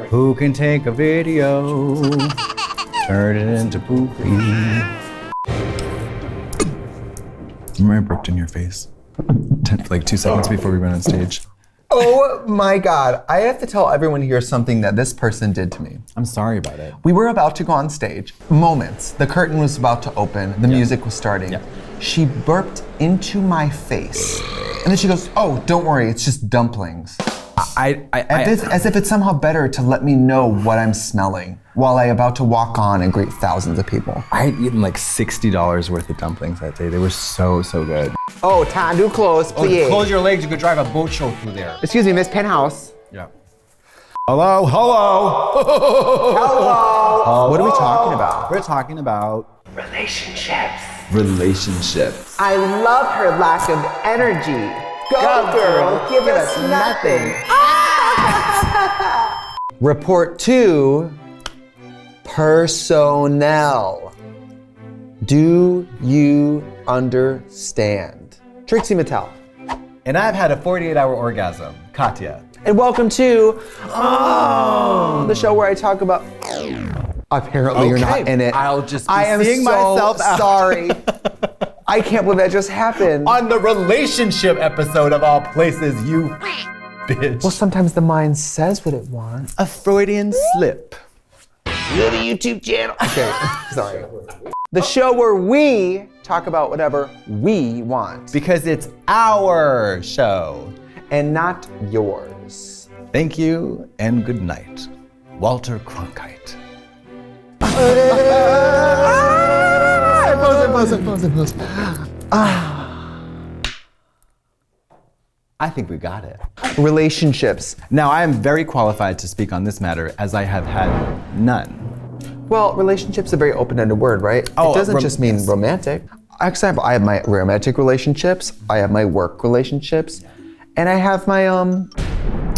Who can take a video, turn it into poopy? Remember I burped in your face? Like 2 seconds before we went on stage. Oh my God, I have to tell everyone here something that this person did to me. I'm sorry about it. We were about to go on stage. Moments, the curtain was about to open, the music was starting. She burped into my face. And then she goes, oh, don't worry, it's just dumplings. As if it's somehow better to let me know what I'm smelling while I'm about to walk on and greet thousands of people. I had eaten like $60 worth of dumplings that day. They were so good. Oh, time to close, please. Oh, close your legs, you could drive a boat show through there. Excuse me, Miss Penthouse. Yeah. Hello. What are we talking about? We're talking about relationships. I love her lack of energy. Go girl, give us nothing. Report 2, personnel. Do you understand? Trixie Mattel. And I've had a 48-hour orgasm, Katya. And welcome to the show where I talk about. Apparently you're not in it. I'll just be seeing myself out. Sorry. I can't believe that just happened. On the relationship episode of all places, you bitch. Well, sometimes the mind says what it wants. A Freudian slip. Go to YouTube channel. Okay, sorry. The show where we talk about whatever we want. Because it's our show. And not yours. Thank you and good night. Walter Cronkite. Pose. I think we got it. Relationships. Now, I am very qualified to speak on this matter as I have had none. Well, relationship's a very open-ended word, right? It doesn't just mean romantic. Example, I have my romantic relationships, I have my work relationships, and I have my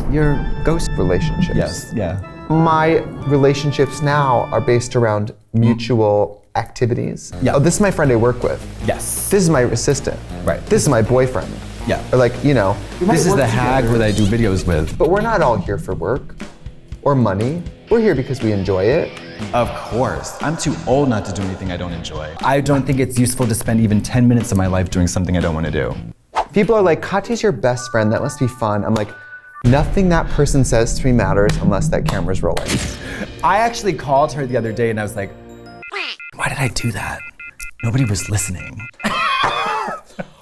your ghost relationships. Yes, yeah. My relationships now are based around mutual activities. Yeah. Oh, this is my friend I work with. Yes. This is my assistant. Right. This is my boyfriend. Yeah. Or like, you know. This is the hag that I do videos with. But we're not all here for work or money. We're here because we enjoy it. Of course. I'm too old not to do anything I don't enjoy. I don't think it's useful to spend even 10 minutes of my life doing something I don't want to do. People are like, Katya's your best friend, that must be fun. I'm like, nothing that person says to me matters unless that camera's rolling. I actually called her the other day and I was like, why did I do that? Nobody was listening.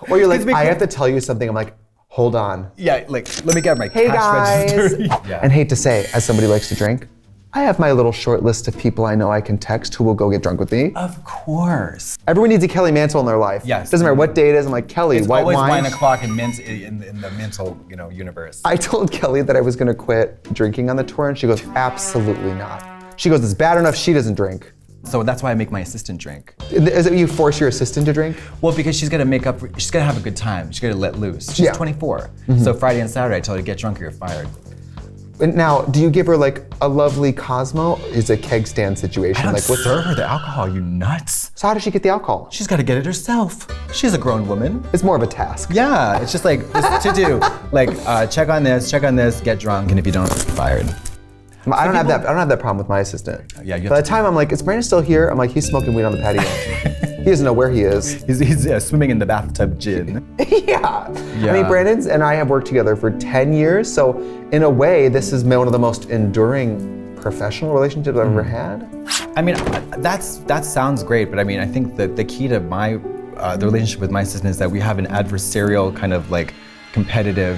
Or you're like, I have to tell you something. I'm like, hold on. Yeah, like, let me get my hey cash guys. register. Yeah. And hate to say, as somebody who likes to drink, I have my little short list of people I know I can text who will go get drunk with me. Of course. Everyone needs a Kelly Mantle in their life. Yes. Doesn't matter what day it is. I'm like, Kelly, It's white always wine. 9 o'clock in the mental, universe. I told Kelly that I was gonna quit drinking on the tour, and she goes, absolutely not. She goes, it's bad enough she doesn't drink. So that's why I make my assistant drink. Is it you force your assistant to drink? Well, because she's gonna she's gonna have a good time. She's gonna let loose. She's 24. So Friday and Saturday, I tell her to get drunk or you're fired. And now, do you give her like a lovely Cosmo? Is a keg stand situation? I don't like, serve her the alcohol, you nuts. So how does she get the alcohol? She's gotta get it herself. She's a grown woman. It's more of a task. Yeah, it's just like this to do. Like, check on this, get drunk, and if you don't, fired. I don't have that problem with my assistant. Yeah, you have By the to- time I'm like, is Brandon still here? I'm like, he's smoking weed on the patio. He doesn't know where he is. He's swimming in the bathtub gin. Yeah. I mean, Brandon and I have worked together for 10 years, so in a way, this is one of the most enduring professional relationships I've ever had. I mean, that sounds great, but I mean, I think that the key to my the relationship with my assistant is that we have an adversarial kind of like competitive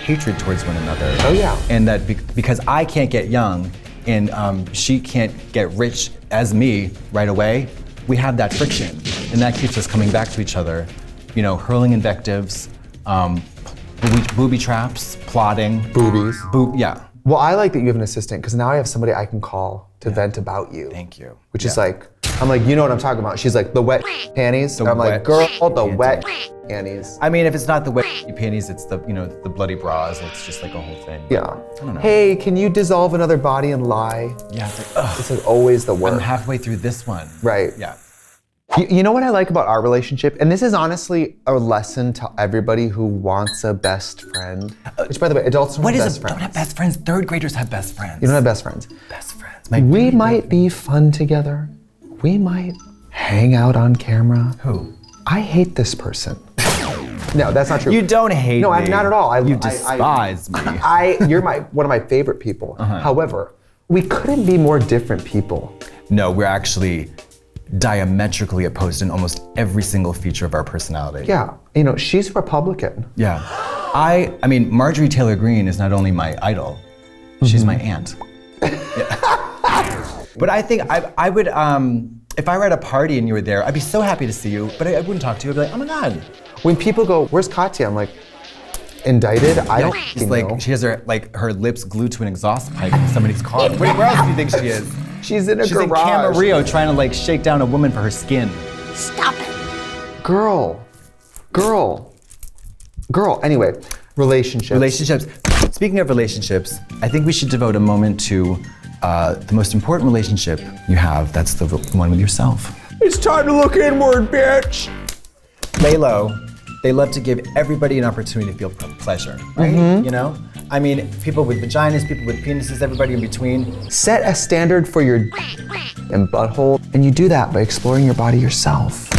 hatred towards one another. Oh yeah. And that because I can't get young and she can't get rich as me right away, we have that friction, and that keeps us coming back to each other, hurling invectives, booby traps, plotting. Boobies. Yeah. Well, I like that you have an assistant, because now I have somebody I can call to vent about you. Thank you. Which is like, I'm like, you know what I'm talking about. She's like, the wet panties. And I'm like, girl, the wet panties. I mean, if it's not the wet panties, it's the the bloody bras. It's just like a whole thing. Yeah. I don't know. Hey, can you dissolve another body and lie? Yeah. It's like, ugh. It's like always the worst. I'm halfway through this one. Right. Yeah. You know what I like about our relationship? And this is honestly a lesson to everybody who wants a best friend. Which, by the way, adults don't have best friends. Don't have best friends. Third graders have best friends. You don't have best friends. Best friends. We might be fun together. We might hang out on camera. Who? I hate this person. No, that's not true. You don't hate me. No, I'm not at all. You despise me. You're one of my favorite people. However, we couldn't be more different people. No, we're actually diametrically opposed in almost every single feature of our personality. Yeah, she's Republican. Yeah. I mean, Marjorie Taylor Greene is not only my idol, she's my aunt. Yeah. But I think I would, if I were at a party and you were there, I'd be so happy to see you, but I wouldn't talk to you. I'd be like, oh my God. When people go, where's Katya? I'm like, indicted? I don't She's like, she has her lips glued to an exhaust pipe in somebody's car. Where else do you think she is? She's in a garage. She's in Camarillo trying to shake down a woman for her skin. Stop it. Girl. Anyway, relationships. Speaking of relationships, I think we should devote a moment to the most important relationship you have. That's the one with yourself. It's time to look inward, bitch. Lay low. They love to give everybody an opportunity to feel pleasure, right? You know? I mean, people with vaginas, people with penises, everybody in between. Set a standard for your and butthole, and you do that by exploring your body yourself.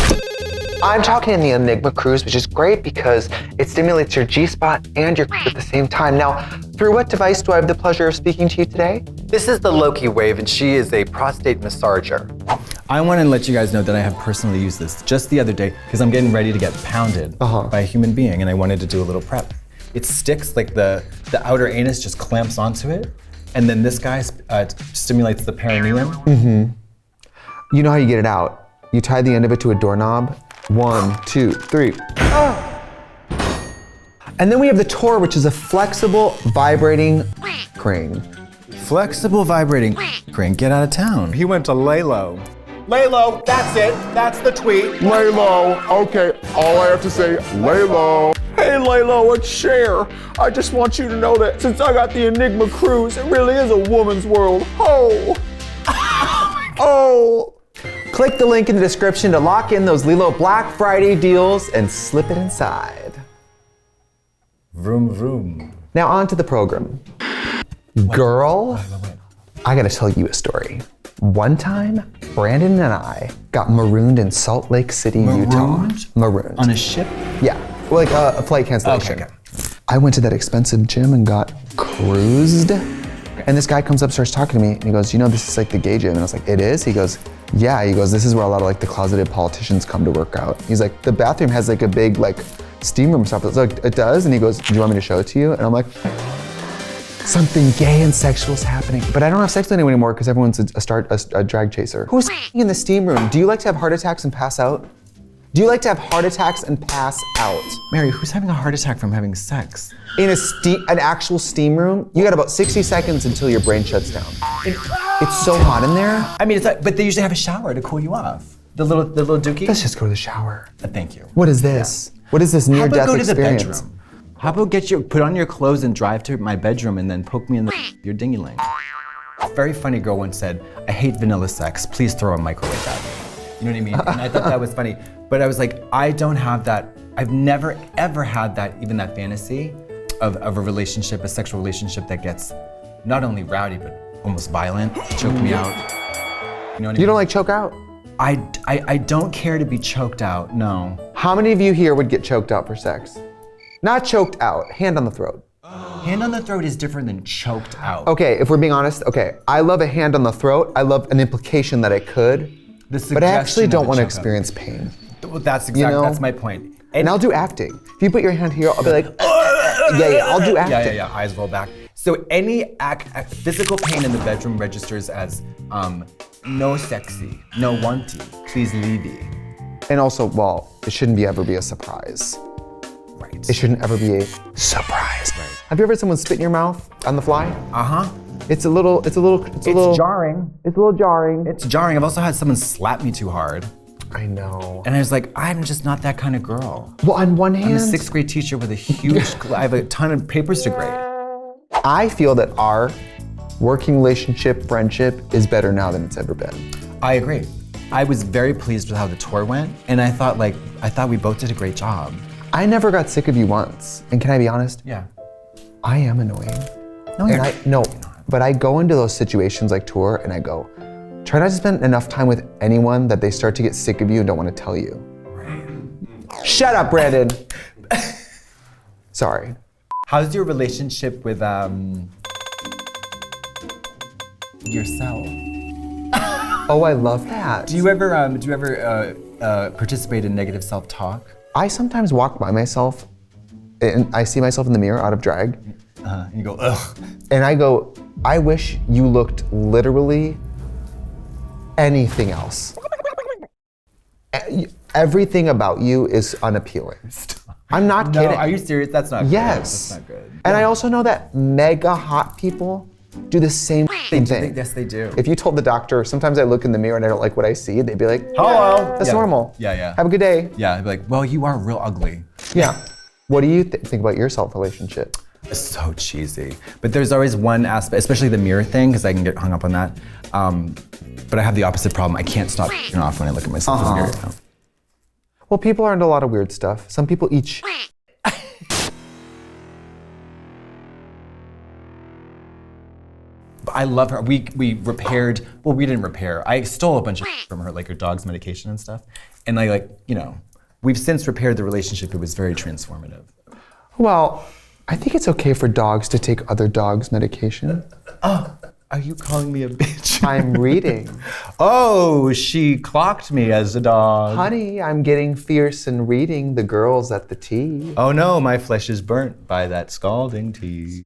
I'm talking in the Enigma cruise, which is great because it stimulates your G-spot and your at the same time. Now, through what device do I have the pleasure of speaking to you today? This is the Loki Wave, and she is a prostate massager. I want to let you guys know that I have personally used this just the other day because I'm getting ready to get pounded by a human being, and I wanted to do a little prep. It sticks, like the outer anus just clamps onto it, and then this guy stimulates the perineum. You know how you get it out? You tie the end of it to a doorknob. 1, 2, 3. And then we have the Tor, which is a flexible, vibrating crane. Flexible vibrating crane, get out of town. He went to lay low. Lay low, that's it. That's the tweet. Lay low. Okay, all I have to say, lay low. Hey, lay low, it's Cher. I just want you to know that since I got the Enigma cruise, it really is a woman's world. Oh. Oh. Click the link in the description to lock in those Lilo Black Friday deals and slip it inside. Vroom, vroom. Now on to the program. Girl, I gotta tell you a story. One time, Brandon and I got marooned in Salt Lake City, Utah. Marooned. On a ship? Yeah, like a flight cancellation. Okay. I went to that expensive gym and got cruised. And this guy comes up, starts talking to me, and he goes, this is like the gay gym. And I was like, it is? He goes, yeah. He goes, this is where a lot of the closeted politicians come to work out. He's like, the bathroom has a big steam room stuff. I was like, it does? And he goes, do you want me to show it to you? And I'm like, something gay and sexual is happening. But I don't have sex with anyone anymore because everyone's a drag chaser. Who's in the steam room? Do you like to have heart attacks and pass out? Do you like to have heart attacks and pass out? Mary, who's having a heart attack from having sex? In an actual steam room, you got about 60 seconds until your brain shuts down. It's so hot in there. I mean, but they usually have a shower to cool you off. The little dookie? Let's just go to the shower. Thank you. What is this? Yeah. What is this near-death experience? How about go to the bedroom? How about put on your clothes and drive to my bedroom and then poke me in your dingy-ling? A very funny girl once said, I hate vanilla sex, please throw a microwave at me. You know what I mean? And I thought that was funny. But I was like, I don't have that. I've never, ever had even that fantasy of a relationship, a sexual relationship that gets not only rowdy, but almost violent, choke me out. You know what I mean? You don't like choke out? I don't care to be choked out, no. How many of you here would get choked out for sex? Not choked out, hand on the throat. Hand on the throat is different than choked out. Okay, if we're being honest, I love a hand on the throat. I love an implication that I could, but I actually don't want to experience pain. Well, that's my point. And I'll do acting. If you put your hand here, I'll be like, yeah, I'll do acting. Yeah, eyes roll back. So any physical pain in the bedroom registers as no sexy, no wanty, please leavey. And also, it shouldn't ever be a surprise. Right. It shouldn't ever be a surprise. Right. Have you ever had someone spit in your mouth on the fly? It's jarring. It's a little jarring. It's jarring. I've also had someone slap me too hard. I know. And I was like, I'm just not that kind of girl. Well, on one hand, I'm a 6th grade teacher with a huge, I have a ton of papers to grade. I feel that our working relationship, friendship is better now than it's ever been. I agree. I was very pleased with how the tour went, and I thought we both did a great job. I never got sick of you once. And can I be honest? Yeah. I am annoying. No, you're No, but I go into those situations like tour and I go, try not to spend enough time with anyone that they start to get sick of you and don't want to tell you. Right. Shut up, Brandon. Sorry. How's your relationship with yourself? Oh, I love that. Do you ever participate in negative self-talk? I sometimes walk by myself and I see myself in the mirror out of drag. And you go, ugh. And I go, I wish you looked literally anything else. Everything about you is unappealing. I'm not kidding. Are you serious? That's not good. Yes. That's not good. And I also know that mega hot people do the same thing. Yes, they do. If you told the doctor, sometimes I look in the mirror and I don't like what I see, they'd be like, hello. That's normal. Yeah. Have a good day. Yeah, I'd be like, well, you are real ugly. Yeah. What do you think about your self-relationship? It's so cheesy. But there's always one aspect, especially the mirror thing, because I can get hung up on that. But I have the opposite problem. I can't stop off when I look at myself in the mirror now. Well, people are into a lot of weird stuff. Some people eat But I love her. We repaired, well, we didn't repair. I stole a bunch of from her, like her dog's medication and stuff. And we've since repaired the relationship. It was very transformative. Well, I think it's okay for dogs to take other dogs' medication. Are you calling me a bitch? I'm reading. Oh, she clocked me as a dog. Honey, I'm getting fierce and reading the girls at the tea. Oh no, my flesh is burnt by that scalding tea.